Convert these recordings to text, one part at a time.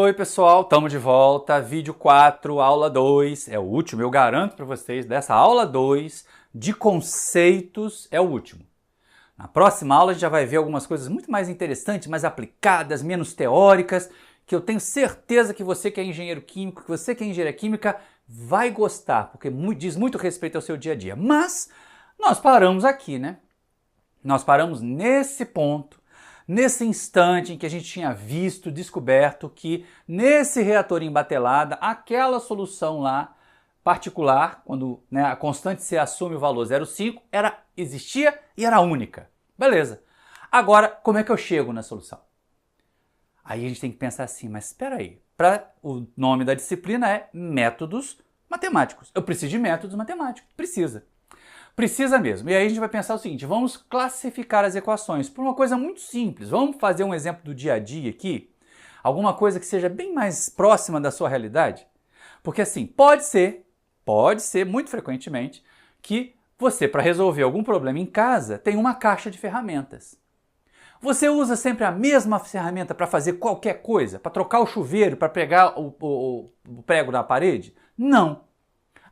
Oi pessoal, estamos de volta, vídeo 4, aula 2, é o último, eu garanto para vocês, dessa aula 2 de conceitos é o último. Na próxima aula a gente já vai ver algumas coisas muito mais interessantes, mais aplicadas, menos teóricas, que eu tenho certeza que você que é engenheiro químico, que você que é engenheira química vai gostar, porque diz muito respeito ao seu dia a dia. Mas nós paramos aqui, né? Nós paramos nesse ponto, nesse instante em que a gente tinha visto, descoberto que nesse reator em batelada, aquela solução lá particular, quando a constante C assume o valor 0,5, existia e era única. Beleza. Agora, como é que eu chego na solução? Aí a gente tem que pensar assim, mas espera aí, o nome da disciplina é métodos matemáticos. Eu preciso de métodos matemáticos. Precisa mesmo. E aí a gente vai pensar o seguinte, vamos classificar as equações por uma coisa muito simples. Vamos fazer um exemplo do dia a dia aqui, alguma coisa que seja bem mais próxima da sua realidade. Porque assim, pode ser muito frequentemente, que você, para resolver algum problema em casa, tem uma caixa de ferramentas. Você usa sempre a mesma ferramenta para fazer qualquer coisa? Para trocar o chuveiro, para pregar o prego na parede? Não.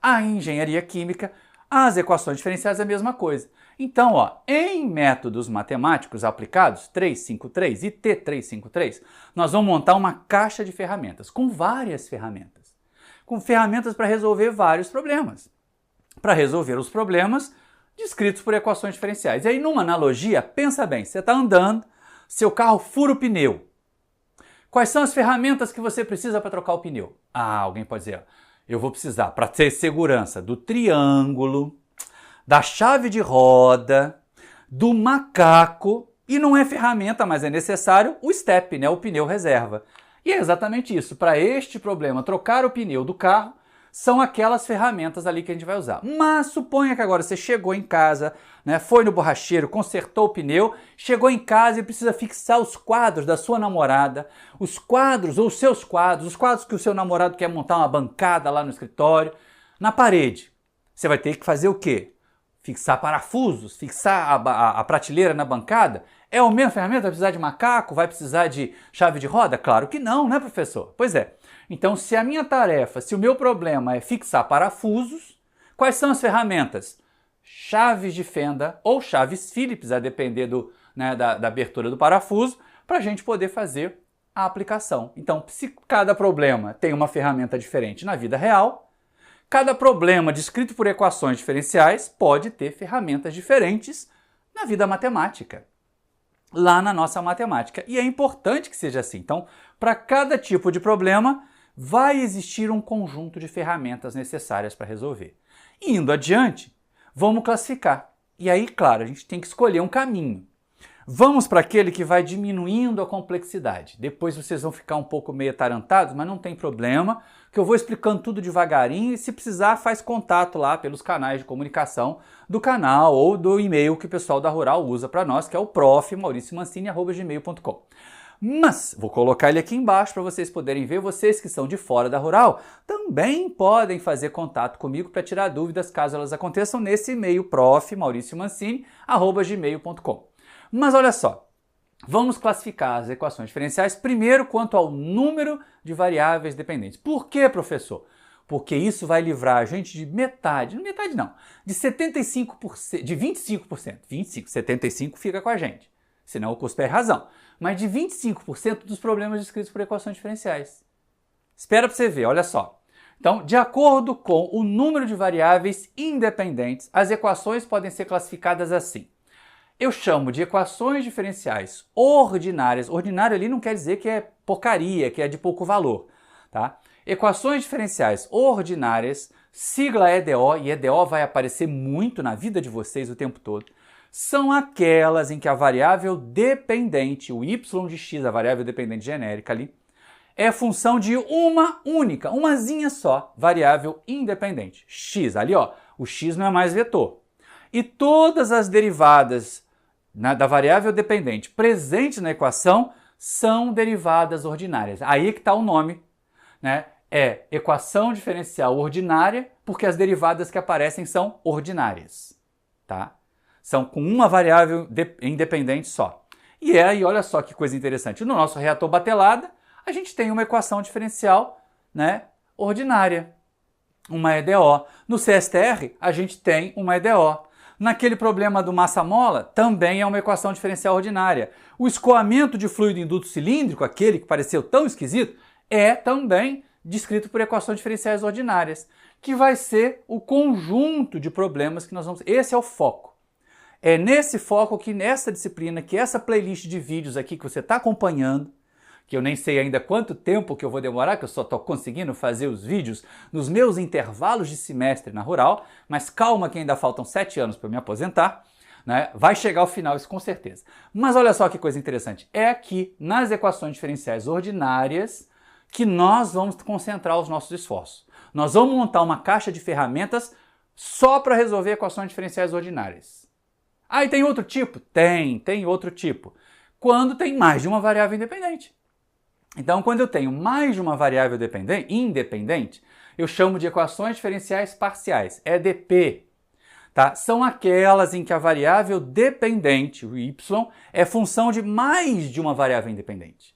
A engenharia química, as equações diferenciais é a mesma coisa. Então, em métodos matemáticos aplicados, 353 e T353, nós vamos montar uma caixa de ferramentas, com várias ferramentas. Com ferramentas para resolver vários problemas. Para resolver os problemas descritos por equações diferenciais. E aí, numa analogia, pensa bem, você está andando, seu carro fura o pneu. Quais são as ferramentas que você precisa para trocar o pneu? Alguém pode dizer, eu vou precisar, para ter segurança, do triângulo, da chave de roda, do macaco, e não é ferramenta, mas é necessário o step, o pneu reserva. E é exatamente isso, para este problema, trocar o pneu do carro, são aquelas ferramentas ali que a gente vai usar. Mas suponha que agora você chegou em casa, foi no borracheiro, consertou o pneu, chegou em casa e precisa fixar os quadros da sua namorada, os quadros ou os seus quadros, os quadros que o seu namorado quer montar uma bancada lá no escritório, na parede. Você vai ter que fazer o quê? Fixar parafusos, fixar a prateleira na bancada? É a mesma ferramenta? Vai precisar de macaco? Vai precisar de chave de roda? Claro que não, né, professor? Pois é. Então, se a minha tarefa, se o meu problema é fixar parafusos, quais são as ferramentas? Chaves de fenda ou chaves Phillips, a depender da abertura do parafuso, para a gente poder fazer a aplicação. Então, se cada problema tem uma ferramenta diferente na vida real, cada problema descrito por equações diferenciais pode ter ferramentas diferentes na vida matemática, lá na nossa matemática. E é importante que seja assim. Então, para cada tipo de problema, vai existir um conjunto de ferramentas necessárias para resolver. Indo adiante, vamos classificar. E aí, claro, a gente tem que escolher um caminho. Vamos para aquele que vai diminuindo a complexidade. Depois vocês vão ficar um pouco meio atarantados, mas não tem problema, que eu vou explicando tudo devagarinho e se precisar faz contato lá pelos canais de comunicação do canal ou do e-mail que o pessoal da Rural usa para nós, que é o prof.mauriciomancini@gmail.com. Mas vou colocar ele aqui embaixo para vocês poderem ver. Vocês que são de fora da Rural também podem fazer contato comigo para tirar dúvidas caso elas aconteçam nesse e-mail prof.mauriciomancini@gmail.com. Mas olha só, vamos classificar as equações diferenciais primeiro quanto ao número de variáveis dependentes. Por quê, professor? Porque isso vai livrar a gente de metade não, de 75%, de 25%. 75 fica com a gente, senão o custo é razão. Mas de 25% dos problemas descritos por equações diferenciais. Espera para você ver, olha só. Então, de acordo com o número de variáveis independentes, as equações podem ser classificadas assim. Eu chamo de equações diferenciais ordinárias. Ordinário ali não quer dizer que é porcaria, que é de pouco valor, tá? Equações diferenciais ordinárias, sigla EDO, e EDO vai aparecer muito na vida de vocês o tempo todo, são aquelas em que a variável dependente, o y de x, a variável dependente genérica ali, é função de uma única, umazinha só, variável independente, x. Ali, o x não é mais vetor. E todas as derivadas da variável dependente presentes na equação são derivadas ordinárias. Aí que está o nome, é equação diferencial ordinária, porque as derivadas que aparecem são ordinárias, tá? São com uma variável independente só. E aí, olha só que coisa interessante. No nosso reator batelada, a gente tem uma equação diferencial, né, ordinária, uma EDO. No CSTR, a gente tem uma EDO. Naquele problema do massa-mola, também é uma equação diferencial ordinária. O escoamento de fluido em duto cilíndrico, aquele que pareceu tão esquisito, é também descrito por equações diferenciais ordinárias, que vai ser o conjunto de problemas que nós vamos... Esse é o foco. É nesse foco que nessa disciplina, que essa playlist de vídeos aqui que você está acompanhando, que eu nem sei ainda quanto tempo que eu vou demorar, que eu só estou conseguindo fazer os vídeos nos meus intervalos de semestre na Rural, mas calma que ainda faltam 7 anos para eu me aposentar, né? Vai chegar ao final isso com certeza. Mas olha só que coisa interessante, é aqui nas equações diferenciais ordinárias que nós vamos concentrar os nossos esforços. Nós vamos montar uma caixa de ferramentas só para resolver equações diferenciais ordinárias. Ah, e tem outro tipo? Tem outro tipo. Quando tem mais de uma variável independente. Então, quando eu tenho mais de uma variável independente, eu chamo de equações diferenciais parciais, EDP. Tá? São aquelas em que a variável dependente, o y, é função de mais de uma variável independente.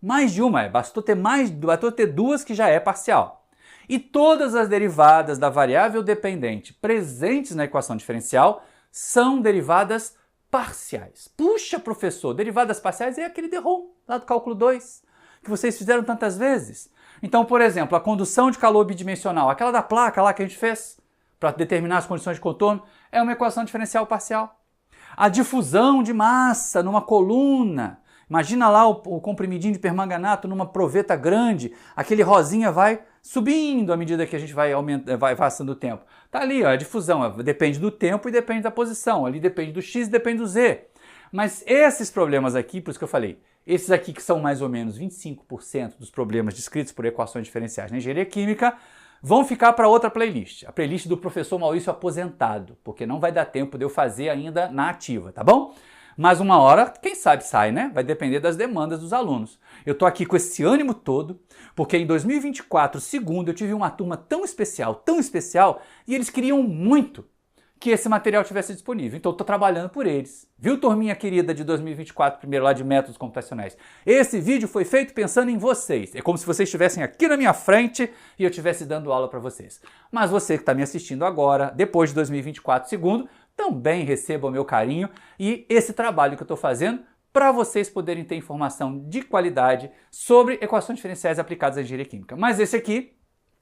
Mais de uma, bastou ter duas que já é parcial. E todas as derivadas da variável dependente presentes na equação diferencial são derivadas parciais. Puxa, professor, derivadas parciais é aquele DROM lá do cálculo 2. Que vocês fizeram tantas vezes. Então, por exemplo, a condução de calor bidimensional, aquela da placa lá que a gente fez para determinar as condições de contorno, é uma equação diferencial parcial. A difusão de massa numa coluna, imagina lá o comprimidinho de permanganato numa proveta grande, aquele rosinha vai subindo à medida que a gente vai passando o tempo. Tá ali, ó, a difusão depende do tempo e depende da posição, ali depende do x e depende do z. Mas esses problemas aqui, por isso que eu falei, esses aqui que são mais ou menos 25% dos problemas descritos por equações diferenciais na engenharia química, vão ficar para outra playlist, a playlist do professor Maurício aposentado, porque não vai dar tempo de eu fazer ainda na ativa, tá bom? Mas uma hora, quem sabe sai, né? Vai depender das demandas dos alunos. Eu tô aqui com esse ânimo todo, porque em 2024, segundo, eu tive uma turma tão especial, e eles queriam muito que esse material tivesse disponível. Então eu estou trabalhando por eles. Viu, turminha querida de 2024, primeiro lá de métodos computacionais? Esse vídeo foi feito pensando em vocês. É como se vocês estivessem aqui na minha frente e eu estivesse dando aula para vocês. Mas você que está me assistindo agora, depois de 2024, segundo, também receba o meu carinho e esse trabalho que eu estou fazendo para vocês poderem ter informação de qualidade sobre equações diferenciais aplicadas à engenharia química. Mas esse aqui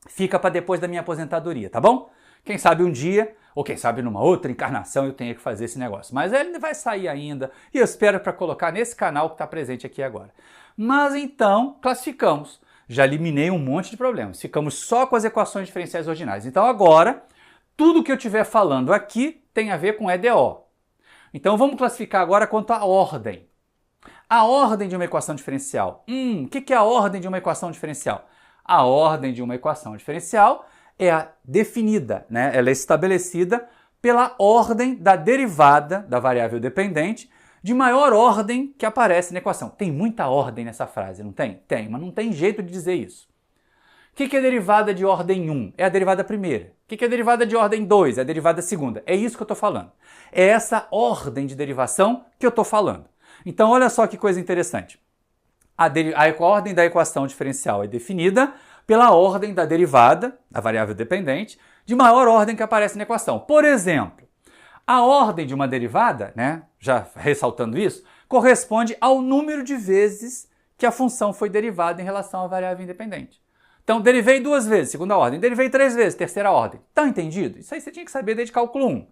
fica para depois da minha aposentadoria, tá bom? Quem sabe um dia, ou quem sabe numa outra encarnação eu tenha que fazer esse negócio. Mas ele vai sair ainda e eu espero para colocar nesse canal que está presente aqui agora. Mas então, classificamos. Já eliminei um monte de problemas. Ficamos só com as equações diferenciais ordinárias. Então agora, tudo que eu estiver falando aqui tem a ver com EDO. Então vamos classificar agora quanto à ordem. A ordem de uma equação diferencial. O que é a ordem de uma equação diferencial? A ordem de uma equação diferencial é definida, né? Ela é estabelecida pela ordem da derivada da variável dependente de maior ordem que aparece na equação. Tem muita ordem nessa frase, não tem? Tem, mas não tem jeito de dizer isso. O que é derivada de ordem 1? É a derivada primeira. O que é derivada de ordem 2? É a derivada segunda. É isso que eu estou falando. É essa ordem de derivação que eu estou falando. Então, olha só que coisa interessante. A ordem da equação diferencial é definida pela ordem da derivada, da variável dependente, de maior ordem que aparece na equação. Por exemplo, a ordem de uma derivada, né, já ressaltando isso, corresponde ao número de vezes que a função foi derivada em relação à variável independente. Então, derivei 2 vezes, segunda ordem, derivei 3 vezes, terceira ordem. Tá entendido? Isso aí você tinha que saber desde cálculo 1.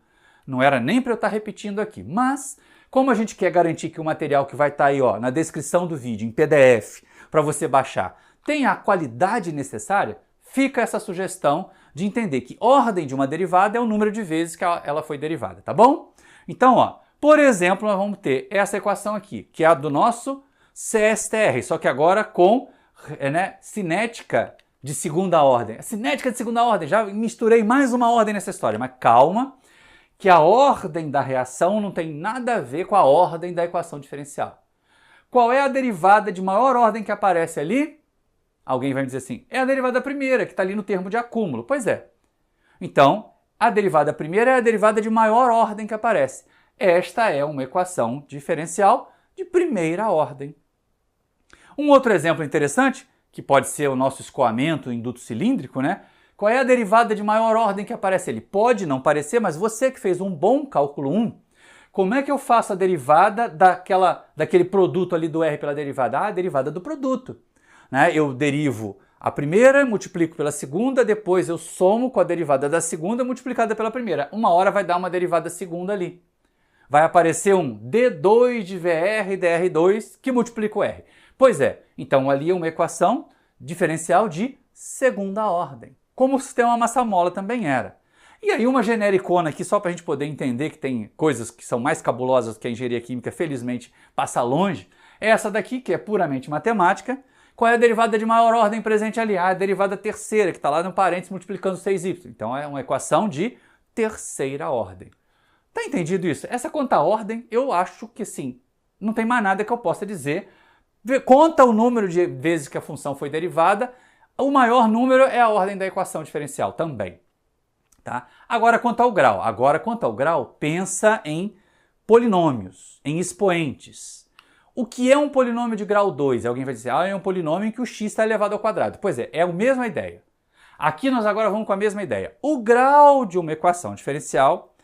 Não era nem para eu estar repetindo aqui, mas como a gente quer garantir que o material que vai estar aí na descrição do vídeo, em PDF, para você baixar, tem a qualidade necessária, fica essa sugestão de entender que ordem de uma derivada é o número de vezes que ela foi derivada, tá bom? Então, por exemplo, nós vamos ter essa equação aqui, que é a do nosso CSTR, só que agora com cinética de segunda ordem. A cinética de segunda ordem, já misturei mais uma ordem nessa história, mas calma, que a ordem da reação não tem nada a ver com a ordem da equação diferencial. Qual é a derivada de maior ordem que aparece ali? Alguém vai me dizer assim, é a derivada primeira, que está ali no termo de acúmulo. Pois é. Então, a derivada primeira é a derivada de maior ordem que aparece. Esta é uma equação diferencial de primeira ordem. Um outro exemplo interessante, que pode ser o nosso escoamento em duto cilíndrico, né? Qual é a derivada de maior ordem que aparece ali? Pode não parecer, mas você que fez um bom cálculo 1, como é que eu faço a derivada daquele produto ali do R pela derivada? A derivada do produto. Né? Eu derivo a primeira, multiplico pela segunda, depois eu somo com a derivada da segunda multiplicada pela primeira. Uma hora vai dar uma derivada segunda ali. Vai aparecer um D2 de VR dr2 que multiplica o R. Pois é, então ali é uma equação diferencial de segunda ordem, como o sistema massa-mola também era. E aí uma genericona aqui, só para a gente poder entender que tem coisas que são mais cabulosas que a engenharia química, felizmente, passa longe, é essa daqui, que é puramente matemática. Qual é a derivada de maior ordem presente ali? A derivada terceira, que está lá no parênteses multiplicando 6y. Então é uma equação de terceira ordem. Tá entendido isso? Essa conta ordem, eu acho que sim, não tem mais nada que eu possa dizer. Conta o número de vezes que a função foi derivada, o maior número é a ordem da equação diferencial também. Tá? Agora quanto ao grau, pensa em polinômios, em expoentes. O que é um polinômio de grau 2? Alguém vai dizer, é um polinômio em que o x está elevado ao quadrado. Pois é a mesma ideia. Aqui nós agora vamos com a mesma ideia. O grau de uma equação diferencial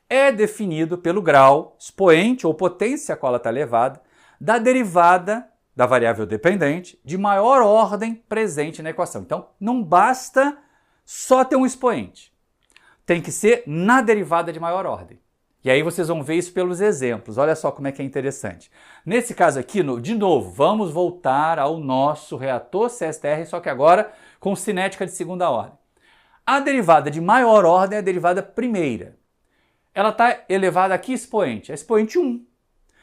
é definido pelo grau, expoente ou potência a qual ela está elevada, da derivada da variável dependente de maior ordem presente na equação. Então, não basta só ter um expoente. Tem que ser na derivada de maior ordem. E aí vocês vão ver isso pelos exemplos. Olha só como é que é interessante. Nesse caso aqui, de novo, vamos voltar ao nosso reator CSTR, só que agora com cinética de segunda ordem. A derivada de maior ordem é a derivada primeira. Ela está elevada a que expoente? A expoente 1.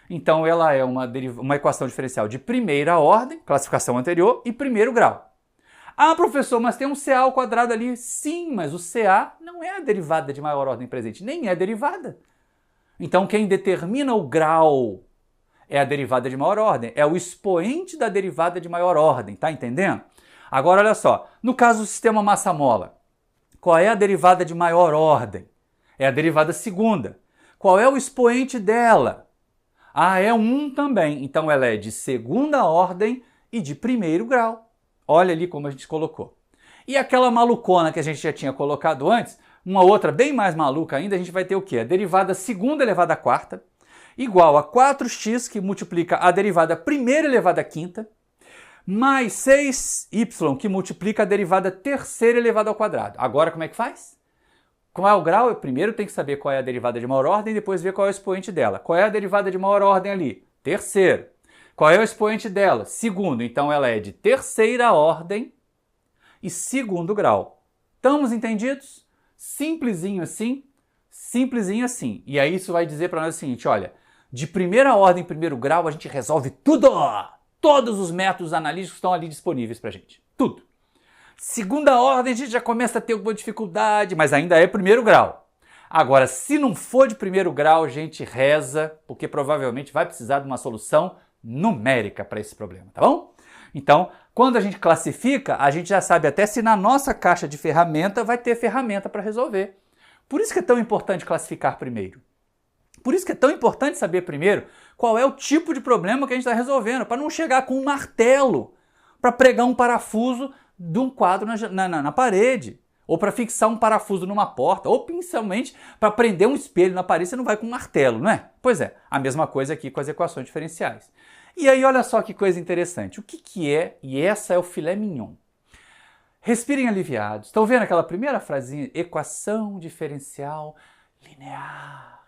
Então ela é uma equação diferencial de primeira ordem, classificação anterior, e primeiro grau. Ah, professor, mas tem um CA ao quadrado ali. Sim, mas o CA não é a derivada de maior ordem presente, nem é derivada. Então quem determina o grau é a derivada de maior ordem, é o expoente da derivada de maior ordem, tá entendendo? Agora olha só, no caso do sistema massa-mola, qual é a derivada de maior ordem? É a derivada segunda. Qual é o expoente dela? Ah, é 1 também, então ela é de segunda ordem e de primeiro grau. Olha ali como a gente colocou. E aquela malucona que a gente já tinha colocado antes, uma outra bem mais maluca ainda, a gente vai ter o quê? A derivada segunda elevada à quarta, igual a 4x, que multiplica a derivada primeira elevada à quinta, mais 6y, que multiplica a derivada terceira elevada ao quadrado. Agora como é que faz? Qual é o grau? Eu primeiro tenho que saber qual é a derivada de maior ordem, depois ver qual é o expoente dela. Qual é a derivada de maior ordem ali? Terceira. Qual é o expoente dela? Segundo. Então ela é de terceira ordem e segundo grau. Estamos entendidos? Simplesinho assim, simplesinho assim. E aí isso vai dizer para nós o seguinte, olha, de primeira ordem, primeiro grau, a gente resolve tudo! Todos os métodos analíticos estão ali disponíveis para a gente. Tudo. Segunda ordem, a gente já começa a ter alguma dificuldade, mas ainda é primeiro grau. Agora, se não for de primeiro grau, a gente reza, porque provavelmente vai precisar de uma solução numérica para esse problema, tá bom? Então, quando a gente classifica, a gente já sabe até se na nossa caixa de ferramenta vai ter ferramenta para resolver. Por isso que é tão importante classificar primeiro. Por isso que é tão importante saber primeiro qual é o tipo de problema que a gente está resolvendo, para não chegar com um martelo para pregar um parafuso de um quadro na parede, ou para fixar um parafuso numa porta, ou principalmente para prender um espelho na parede, você não vai com um martelo, não é? Pois é, a mesma coisa aqui com as equações diferenciais. E aí olha só que coisa interessante, o que é, e essa é o filé mignon. Respirem aliviados, estão vendo aquela primeira frasinha? Equação diferencial linear.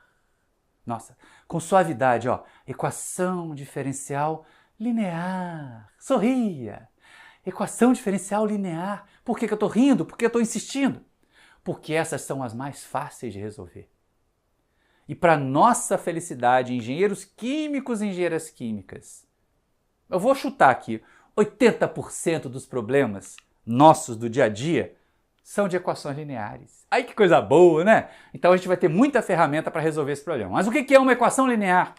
Nossa, com suavidade, ó, equação diferencial linear. Sorria. Equação diferencial linear. Por que eu estou rindo? Por que eu estou insistindo? Porque essas são as mais fáceis de resolver. E para nossa felicidade, engenheiros químicos e engenheiras químicas, eu vou chutar aqui, 80% dos problemas nossos do dia a dia são de equações lineares. Ai, que coisa boa, né? Então a gente vai ter muita ferramenta para resolver esse problema. Mas o que é uma equação linear?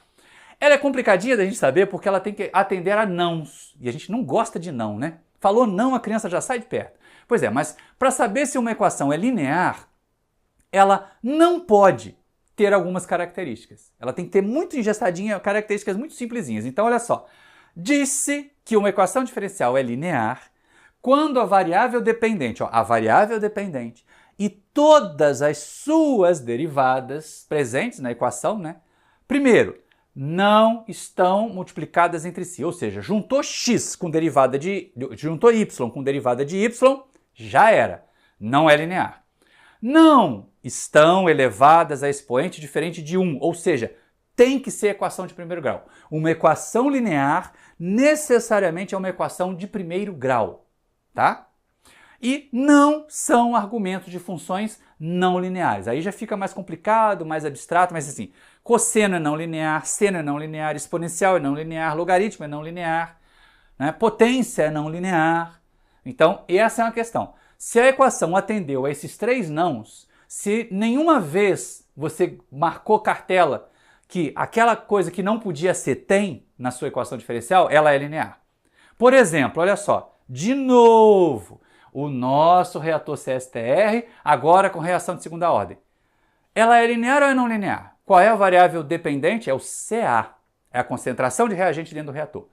Ela é complicadinha da gente saber porque ela tem que atender a nãos. E a gente não gosta de não, né? Falou não, a criança já sai de perto. Pois é, mas para saber se uma equação é linear, ela não pode ter algumas características. Ela tem que ter muito engestadinha, características muito simplesinhas. Então olha só, Disse que uma equação diferencial é linear quando a variável dependente, e todas as suas derivadas presentes na equação, né? Primeiro, não estão multiplicadas entre si, ou seja, juntou x com derivada juntou y com derivada de y, já era, não é linear. Não estão elevadas a expoente diferente de 1, ou seja, tem que ser equação de primeiro grau. Uma equação linear necessariamente é uma equação de primeiro grau, tá? E não são argumentos de funções não lineares. Aí já fica mais complicado, mais abstrato, mas assim, cosseno é não linear, seno é não linear, exponencial é não linear, logaritmo é não linear, né? Potência é não linear. Então, essa é uma questão. Se a equação atendeu a esses três nãos, se nenhuma vez você marcou cartela que aquela coisa que não podia ser tem na sua equação diferencial, ela é linear. Por exemplo, olha só, de novo, o nosso reator CSTR, agora com reação de segunda ordem. Ela é linear ou é não linear? Qual é a variável dependente? É o CA, é a concentração de reagente dentro do reator.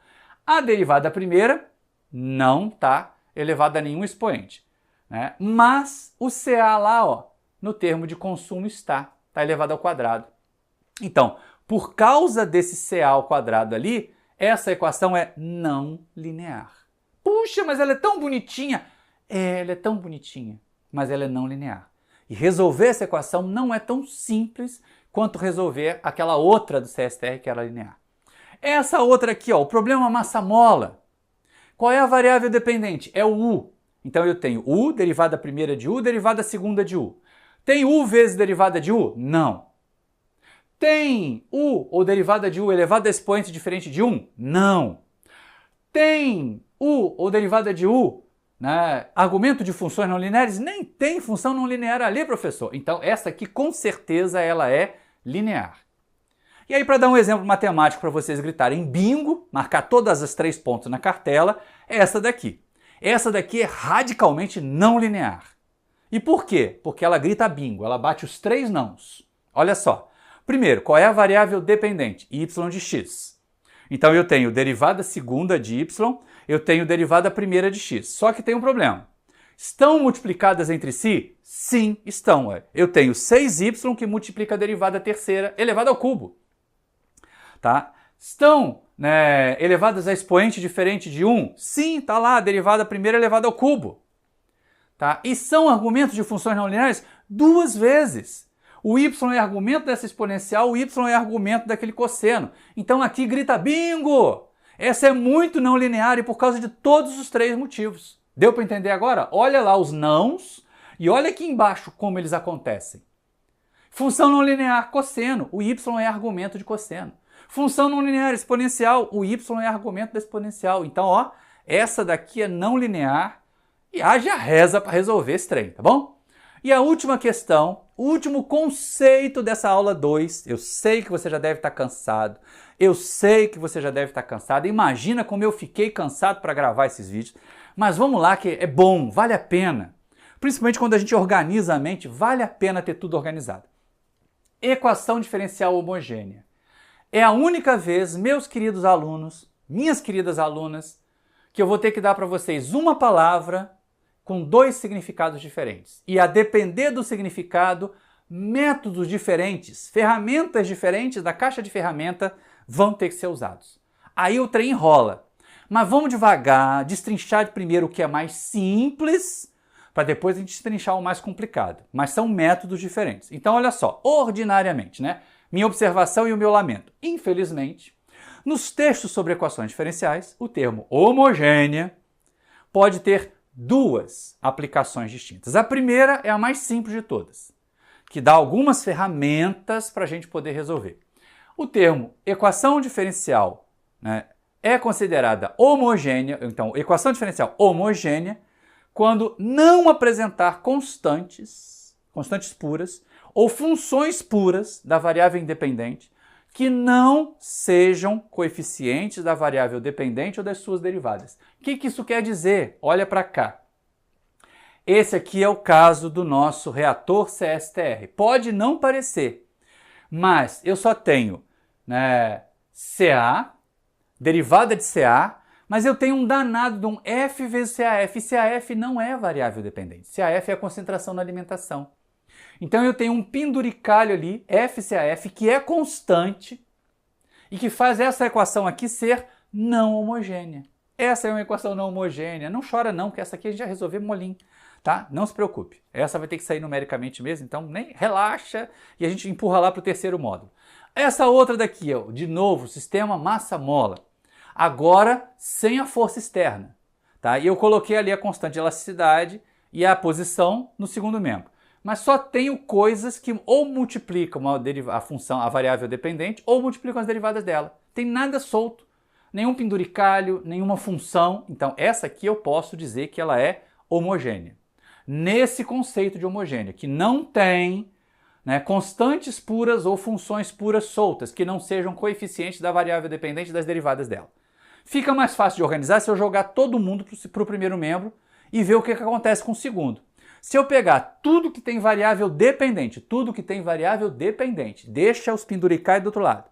A derivada primeira não está elevada a nenhum expoente, né? Mas o CA lá, ó, no termo de consumo está elevado ao quadrado. Então, por causa desse CA ao quadrado ali, essa equação é não linear. Puxa, mas ela é tão bonitinha. Ela é tão bonitinha, mas ela é não linear. E resolver essa equação não é tão simples quanto resolver aquela outra do CSTR que era linear. Essa outra aqui, ó, o problema massa-mola. Qual é a variável dependente? É o U. Então eu tenho U, derivada primeira de U, derivada segunda de U. Tem U vezes derivada de U? Não. Tem U ou derivada de U elevado a expoente diferente de 1? Não. Tem U ou derivada de U, né, argumento de funções não lineares? Nem tem função não linear ali, professor. Então essa aqui com certeza ela é linear. E aí, para dar um exemplo matemático para vocês gritarem bingo, marcar todas as 3 pontos na cartela, é essa daqui. Essa daqui é radicalmente não linear. E por quê? Porque ela grita bingo, ela bate os 3 nãos. Olha só. Primeiro, qual é a variável dependente? Y de x. Então eu tenho derivada segunda de y, eu tenho derivada primeira de x. Só que tem um problema. Estão multiplicadas entre si? Sim, estão. Eu tenho 6y que multiplica a derivada terceira elevada ao cubo. Tá? Estão, né, elevadas a expoente diferente de 1? Sim, está lá, a derivada primeira elevada ao cubo. Tá? E são argumentos de funções não lineares 2 vezes. O y é argumento dessa exponencial, o y é argumento daquele cosseno. Então aqui grita bingo! Essa é muito não linear e por causa de todos os 3 motivos. Deu para entender agora? Olha lá os nãos e olha aqui embaixo como eles acontecem. Função não linear, cosseno. O y é argumento de cosseno. Função não linear, exponencial. O y é argumento da exponencial. Então, ó, essa daqui é não linear e haja reza para resolver esse trem, tá bom? E a última questão, o último conceito dessa aula 2, eu sei que você já deve estar cansado, eu sei que você já deve estar cansado, imagina como eu fiquei cansado para gravar esses vídeos, mas vamos lá que é bom, vale a pena. Principalmente quando a gente organiza a mente, vale a pena ter tudo organizado. Equação diferencial homogênea. É a única vez, meus queridos alunos, minhas queridas alunas, que eu vou ter que dar para vocês uma palavra com 2 significados diferentes. E a depender do significado, métodos diferentes, ferramentas diferentes da caixa de ferramenta vão ter que ser usados. Aí o trem enrola. Mas vamos devagar, destrinchar primeiro o que é mais simples, para depois a gente destrinchar o mais complicado. Mas são métodos diferentes. Então olha só, ordinariamente, né? Minha observação e o meu lamento. Infelizmente, nos textos sobre equações diferenciais, o termo homogênea pode ter 2 aplicações distintas. A primeira é a mais simples de todas, que dá algumas ferramentas para a gente poder resolver. O termo equação diferencial, né, é considerada homogênea, então equação diferencial homogênea, quando não apresentar constantes puras ou funções puras da variável independente que não sejam coeficientes da variável dependente ou das suas derivadas. O que isso quer dizer? Olha para cá. Esse aqui é o caso do nosso reator CSTR. Pode não parecer, mas eu só tenho, né, Ca derivada de CA, mas eu tenho um danado de um F vezes CAF, e CAF não é variável dependente. CAF é a concentração na alimentação. Então eu tenho um penduricalho ali, FCAF, que é constante e que faz essa equação aqui ser não homogênea. Essa é uma equação não homogênea. Não chora não, que essa aqui a gente já resolveu molinho, tá? Não se preocupe. Essa vai ter que sair numericamente mesmo, então nem relaxa e a gente empurra lá para o terceiro módulo. Essa outra daqui, ó, de novo, sistema massa-mola. Agora sem a força externa, tá? E eu coloquei ali a constante de elasticidade e a posição no segundo membro. Mas só tenho coisas que ou multiplicam a função, a variável dependente, ou multiplicam as derivadas dela. Tem nada solto, nenhum penduricalho, nenhuma função. Então essa aqui eu posso dizer que ela é homogênea. Nesse conceito de homogênea, que não tem, né, constantes puras ou funções puras soltas, que não sejam coeficientes da variável dependente das derivadas dela. Fica mais fácil de organizar se eu jogar todo mundo para o primeiro membro e ver o que acontece com o segundo. Se eu pegar tudo que tem variável dependente, deixa os penduricais do outro lado,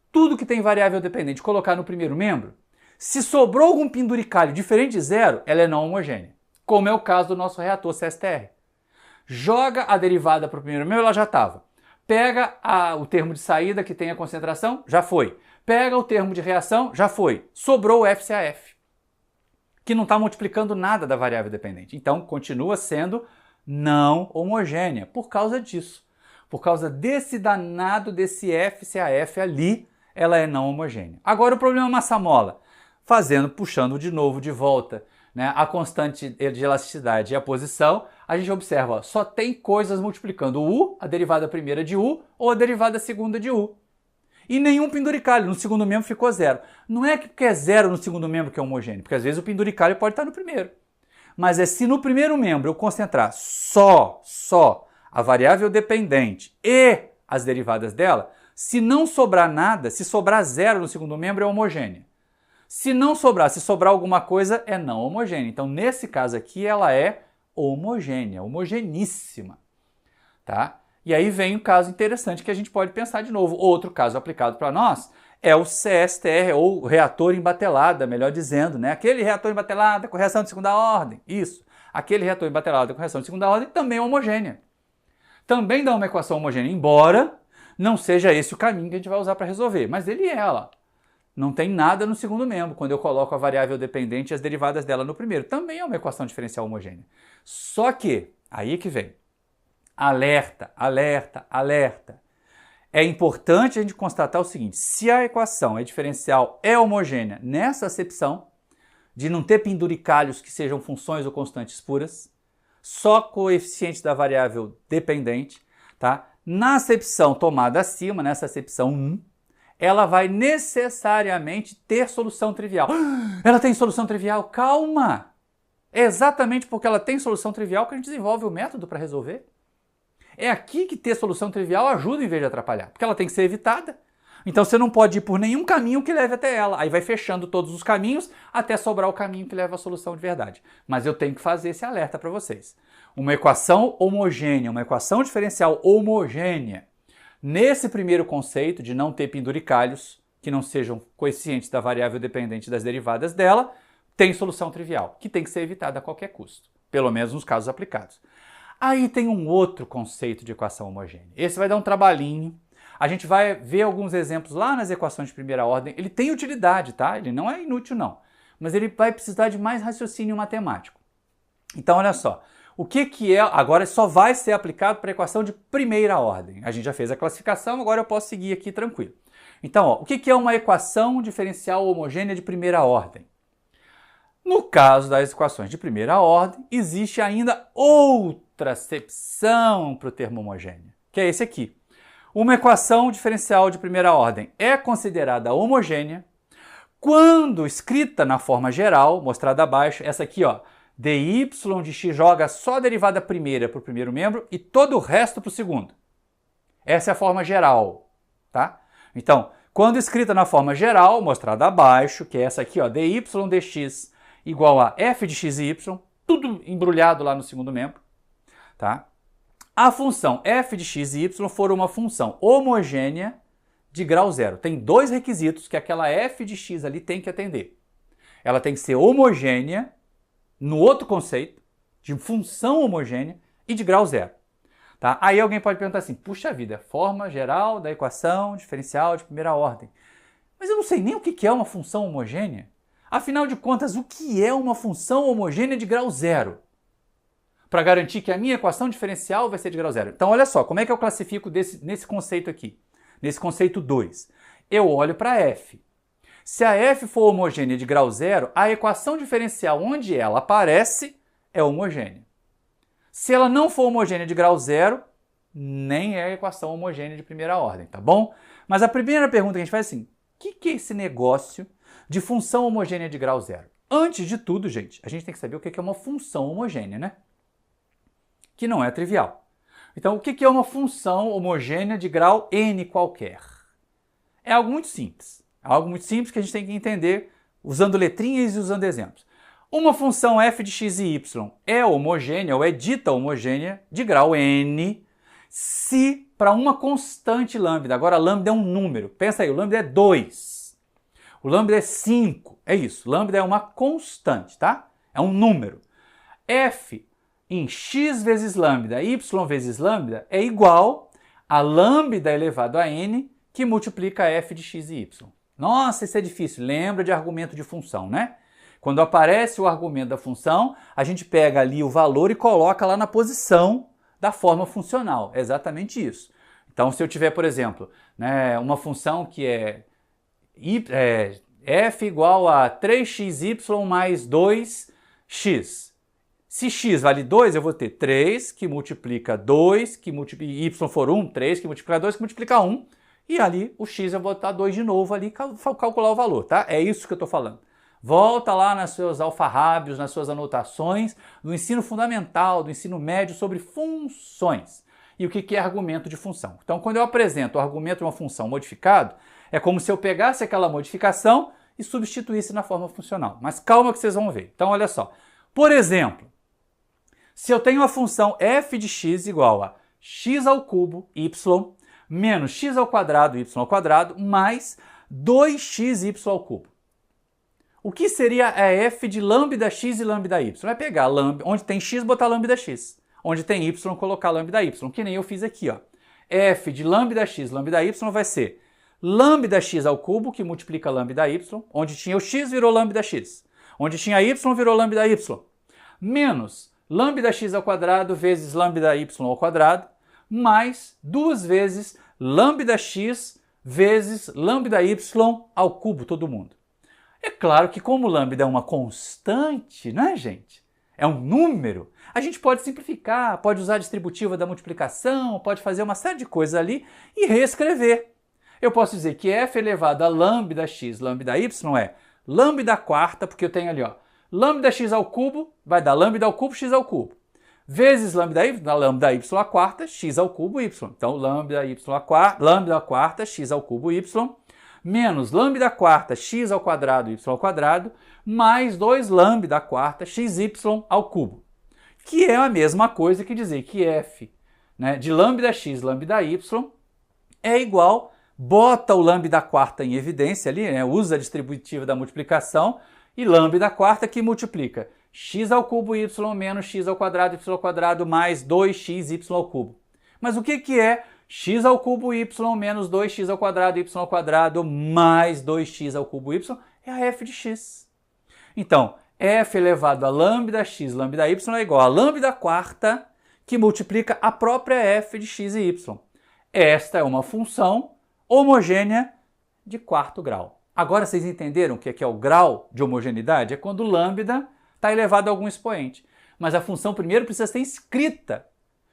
tudo que tem variável dependente colocar no primeiro membro, se sobrou algum penduricalho diferente de zero, ela é não homogênea, como é o caso do nosso reator CSTR. Joga a derivada para o primeiro membro, ela já estava. Pega o termo de saída que tem a concentração, já foi. Pega o termo de reação, já foi. Sobrou o FCAF, que não está multiplicando nada da variável dependente. Então, continua sendo não homogênea por causa disso. Por causa desse danado, desse FCAF ali, ela é não homogênea. Agora o problema massa-mola. Puxando de novo, de volta, né, a constante de elasticidade e a posição, a gente observa, ó, só tem coisas multiplicando U, a derivada primeira de U, ou a derivada segunda de U. E nenhum penduricalho, no segundo membro ficou zero. Não é que é zero no segundo membro que é homogêneo, porque às vezes o penduricalho pode estar no primeiro. Mas é se no primeiro membro eu concentrar só a variável dependente e as derivadas dela, se não sobrar nada, se sobrar zero no segundo membro é homogênea. Se sobrar alguma coisa é não homogênea. Então nesse caso aqui ela é homogênea, homogeníssima, tá? E aí vem um caso interessante que a gente pode pensar de novo. Outro caso aplicado para nós é o CSTR, ou reator em batelada, melhor dizendo, né? Aquele reator em batelada com reação de segunda ordem. Isso. Aquele reator em batelada com reação de segunda ordem também é homogênea. Também dá uma equação homogênea, embora não seja esse o caminho que a gente vai usar para resolver. Mas ele é ela. Não tem nada no segundo membro, quando eu coloco a variável dependente e as derivadas dela no primeiro. Também é uma equação diferencial homogênea. Só que, aí que vem. Alerta, alerta, alerta. É importante a gente constatar o seguinte: se a equação diferencial é homogênea nessa acepção, de não ter penduricalhos que sejam funções ou constantes puras, só coeficientes da variável dependente, tá? Na acepção tomada acima, nessa acepção 1, ela vai necessariamente ter solução trivial. Ela tem solução trivial? Calma! É exatamente porque ela tem solução trivial que a gente desenvolve o método para resolver. É aqui que ter solução trivial ajuda em vez de atrapalhar, porque ela tem que ser evitada. Então você não pode ir por nenhum caminho que leve até ela. Aí vai fechando todos os caminhos até sobrar o caminho que leva à solução de verdade. Mas eu tenho que fazer esse alerta para vocês. Uma equação homogênea, uma equação diferencial homogênea, nesse primeiro conceito de não ter penduricalhos que não sejam coeficientes da variável dependente das derivadas dela, tem solução trivial, que tem que ser evitada a qualquer custo, pelo menos nos casos aplicados. Aí tem um outro conceito de equação homogênea. Esse vai dar um trabalhinho. A gente vai ver alguns exemplos lá nas equações de primeira ordem. Ele tem utilidade, tá? Ele não é inútil, não. Mas ele vai precisar de mais raciocínio matemático. Então, olha só. O que é... Agora só vai ser aplicado para a equação de primeira ordem. A gente já fez a classificação, agora eu posso seguir aqui tranquilo. Então, ó, o que é uma equação diferencial homogênea de primeira ordem? No caso das equações de primeira ordem, existe ainda outra acepção para o termo homogênea, que é esse aqui. Uma equação diferencial de primeira ordem é considerada homogênea quando escrita na forma geral, mostrada abaixo, essa aqui, ó, dy de x joga só a derivada primeira para o primeiro membro e todo o resto para o segundo. Essa é a forma geral, tá? Então, quando escrita na forma geral, mostrada abaixo, que é essa aqui, ó, dy dx igual a f de x e y, tudo embrulhado lá no segundo membro, tá? A função f de x e y for uma função homogênea de grau zero. Tem dois requisitos que aquela f de x ali tem que atender. Ela tem que ser homogênea no outro conceito, de função homogênea e de grau zero. Tá? Aí alguém pode perguntar assim, puxa vida, forma geral da equação diferencial de primeira ordem. Mas eu não sei nem o que é uma função homogênea. Afinal de contas, o que é uma função homogênea de grau zero? Para garantir que a minha equação diferencial vai ser de grau zero. Então olha só, como é que eu classifico nesse conceito aqui? Nesse conceito 2. Eu olho para f. Se a f for homogênea de grau zero, a equação diferencial onde ela aparece é homogênea. Se ela não for homogênea de grau zero, nem é a equação homogênea de primeira ordem, tá bom? Mas a primeira pergunta que a gente faz é assim, o que é esse negócio de função homogênea de grau zero? Antes de tudo, gente, a gente tem que saber o que é uma função homogênea, né? Que não é trivial. Então, o que é uma função homogênea de grau n qualquer? É algo muito simples. É algo muito simples que a gente tem que entender usando letrinhas e usando exemplos. Uma função f de x e y é homogênea ou é dita homogênea de grau n se para uma constante lambda. Agora, lambda é um número. Pensa aí, o lambda é 2. O lambda é 5. É isso. Lambda é uma constante, tá? É um número. F em x vezes lambda, y vezes lambda, é igual a lambda elevado a n que multiplica f de x e y. Nossa, isso é difícil. Lembra de argumento de função, né? Quando aparece o argumento da função, a gente pega ali o valor e coloca lá na posição da forma funcional. É exatamente isso. Então, se eu tiver, por exemplo, né, uma função que é f igual a 3xy mais 2x. Se x vale 2, eu vou ter 3 que multiplica 2, que y for 1, 3 que multiplica 2, que multiplica 1. E ali o x eu vou botar 2 de novo ali, calcular o valor, tá? É isso que eu estou falando. Volta lá nos seus alfarrábios, nas suas anotações do ensino fundamental, do ensino médio sobre funções. E o que é argumento de função. Então, quando eu apresento o argumento de uma função modificado, é como se eu pegasse aquela modificação e substituísse na forma funcional. Mas calma que vocês vão ver. Então, olha só. Por exemplo, se eu tenho a função f de x igual a x ao cubo y menos x ao quadrado y ao quadrado mais 2xy ao cubo. O que seria a f de lambda x e lambda y? Vai pegar lambda, onde tem x, botar lambda x. Onde tem y, colocar lambda y, que nem eu fiz aqui, ó. F de lambda x, lambda y vai ser lambda x ao cubo, que multiplica lambda y. Onde tinha o x, virou lambda x. Onde tinha y, virou lambda y. Menos lambda x ao quadrado vezes lambda y ao quadrado, mais 2 vezes lambda x vezes lambda y ao cubo, todo mundo. É claro que como lambda é uma constante, não é, gente? É um número. A gente pode simplificar, pode usar a distributiva da multiplicação, pode fazer uma série de coisas ali e reescrever. Eu posso dizer que f elevado a lambda x, lambda y é lambda quarta, porque eu tenho ali, ó, lambda x ao cubo vai dar lambda ao cubo, x ao cubo. Vezes lambda y, dá lambda y à quarta, x ao cubo, y. Então, lambda à quarta, x ao cubo, y. Menos lambda quarta x ao quadrado, y ao quadrado, mais 2 lambda quarta xy ao cubo. Que é a mesma coisa que dizer que f, né, de lambda x, lambda y é igual, bota o lambda quarta em evidência ali, né, usa a distributiva da multiplicação, e lambda quarta que multiplica x ao cubo y menos x ao quadrado mais 2xy ao cubo. Mas o que é x ao cubo y menos 2x ao quadrado mais 2x ao cubo y? É a f de x. Então, f elevado a lambda x, lambda y é igual a lambda quarta que multiplica a própria f de x e y. Esta é uma função homogênea de quarto grau. Agora vocês entenderam o que é o grau de homogeneidade? É quando o lambda está elevado a algum expoente. Mas a função primeiro precisa ser escrita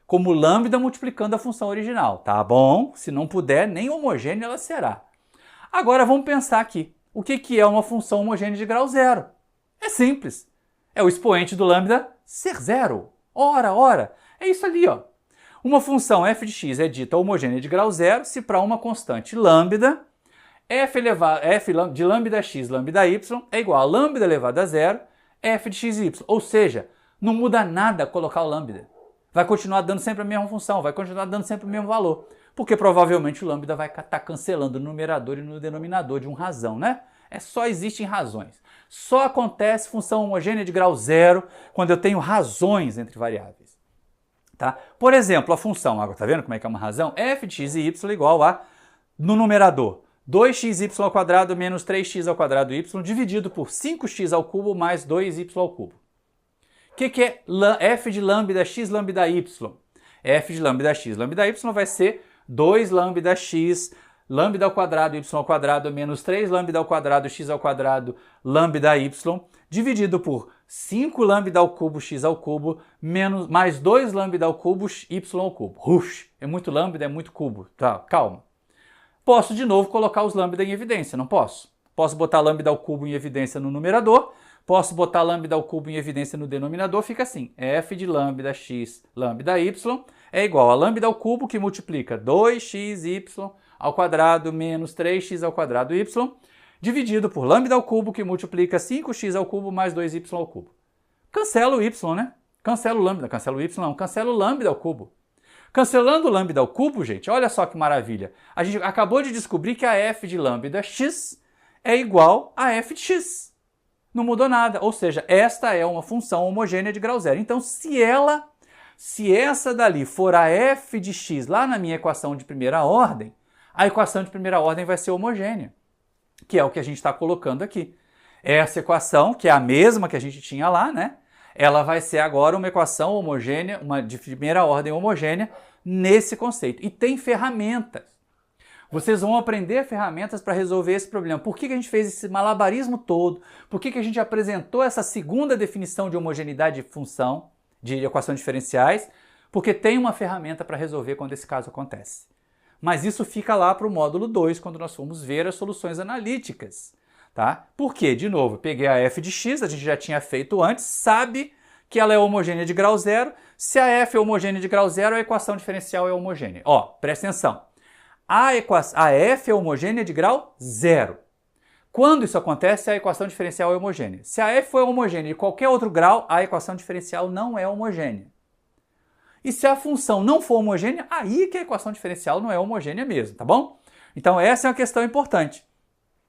como lambda multiplicando a função original, tá bom? Se não puder, nem homogênea ela será. Agora vamos pensar aqui. O que é uma função homogênea de grau zero? É simples. É o expoente do lambda ser zero. Ora. É isso ali, ó. Uma função f de x é dita homogênea de grau zero se para uma constante lambda, f de lambda x, lambda y é igual a lambda elevado a zero, f de x e y. Ou seja, não muda nada colocar o lambda. Vai continuar dando sempre a mesma função, vai continuar dando sempre o mesmo valor. Porque provavelmente o lambda vai estar cancelando no numerador e no denominador de um razão, né? Só existem razões. Só acontece função homogênea de grau zero quando eu tenho razões entre variáveis. Tá? Por exemplo, a função, agora tá vendo como é que é uma razão? f de x e y igual a, no numerador, 2xy² menos 3x² y dividido por 5x³ mais 2y³. O que é f de lambda x lambda y? F de lambda x lambda y vai ser 2 lambda x lambda ao quadrado y² menos 3 lambda ao quadrado x² lambda y dividido por 5 lambda ao cubo x ao cubo menos mais 2 lambda ao cubo y ao cubo. É muito lambda, é muito cubo. Tá, calma. Posso de novo colocar os lambda em evidência, não posso? Posso botar lambda ao cubo em evidência no numerador, posso botar lambda ao cubo em evidência no denominador, fica assim, f de lambda x lambda y é igual a lambda ao cubo que multiplica 2xy ao quadrado menos 3x² y dividido por lambda ao cubo que multiplica 5x ao cubo mais 2y ao cubo. Cancela o y, né? Cancela o lambda, cancela o y não, cancela o lambda ao cubo. Cancelando o lambda ao cubo, gente, olha só que maravilha. A gente acabou de descobrir que a f de lambda x é igual a f de x. Não mudou nada, ou seja, esta é uma função homogênea de grau zero. Então, se essa dali for a f de x lá na minha equação de primeira ordem, a equação de primeira ordem vai ser homogênea, que é o que a gente está colocando aqui. Essa equação, que é a mesma que a gente tinha lá, né? Ela vai ser agora uma equação homogênea, uma de primeira ordem homogênea, nesse conceito. E tem ferramentas. Vocês vão aprender ferramentas para resolver esse problema. Por que a gente fez esse malabarismo todo? Por que a gente apresentou essa segunda definição de homogeneidade de função, de equações diferenciais? Porque tem uma ferramenta para resolver quando esse caso acontece. Mas isso fica lá para o módulo 2, quando nós formos ver as soluções analíticas. Tá? Por quê? De novo, peguei a f de x, a gente já tinha feito antes, sabe que ela é homogênea de grau zero. Se a f é homogênea de grau zero, a equação diferencial é homogênea. Ó, presta atenção. A f é homogênea de grau zero. Quando isso acontece, a equação diferencial é homogênea. Se a f for homogênea de qualquer outro grau, a equação diferencial não é homogênea. E se a função não for homogênea, aí que a equação diferencial não é homogênea mesmo, tá bom? Então essa é uma questão importante.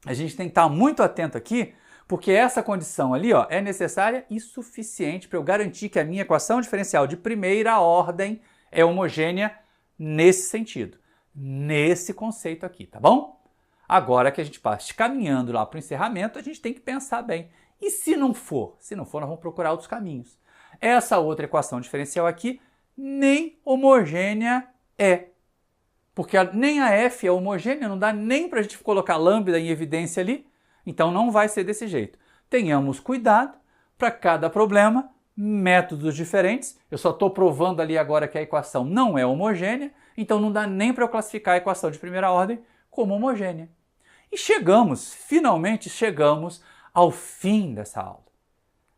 A gente tem que estar muito atento aqui, porque essa condição ali, ó, é necessária e suficiente para eu garantir que a minha equação diferencial de primeira ordem é homogênea nesse sentido, nesse conceito aqui, tá bom? Agora que a gente parte caminhando lá para o encerramento, a gente tem que pensar bem. E se não for? Se não for, nós vamos procurar outros caminhos. Essa outra equação diferencial aqui nem homogênea é. Porque nem a f é homogênea, não dá nem para a gente colocar lambda em evidência ali, então não vai ser desse jeito. Tenhamos cuidado para cada problema, métodos diferentes. Eu só estou provando ali agora que a equação não é homogênea, então não dá nem para eu classificar a equação de primeira ordem como homogênea. E finalmente chegamos ao fim dessa aula.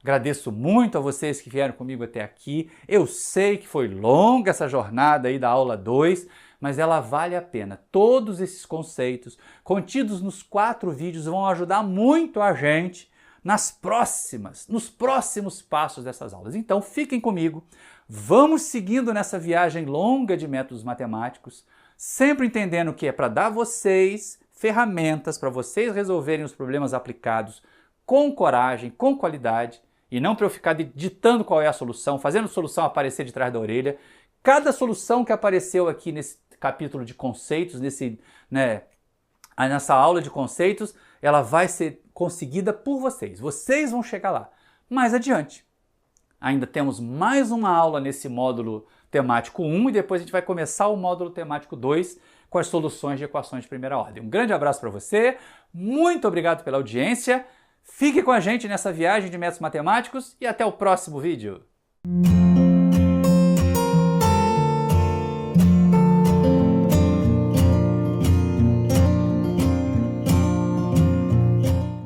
Agradeço muito a vocês que vieram comigo até aqui. Eu sei que foi longa essa jornada aí da aula 2, mas ela vale a pena. Todos esses conceitos contidos nos 4 vídeos vão ajudar muito a gente nos próximos passos dessas aulas. Então fiquem comigo, vamos seguindo nessa viagem longa de métodos matemáticos, sempre entendendo que é para dar vocês ferramentas para vocês resolverem os problemas aplicados com coragem, com qualidade, e não para eu ficar ditando qual é a solução, fazendo a solução aparecer de trás da orelha. Cada solução que apareceu aqui nesse capítulo de conceitos, nessa aula de conceitos, ela vai ser conseguida por vocês. Vocês vão chegar lá. Mais adiante, ainda temos mais uma aula nesse módulo temático 1 e depois a gente vai começar o módulo temático 2 com as soluções de equações de primeira ordem. Um grande abraço para você, muito obrigado pela audiência, fique com a gente nessa viagem de métodos matemáticos e até o próximo vídeo.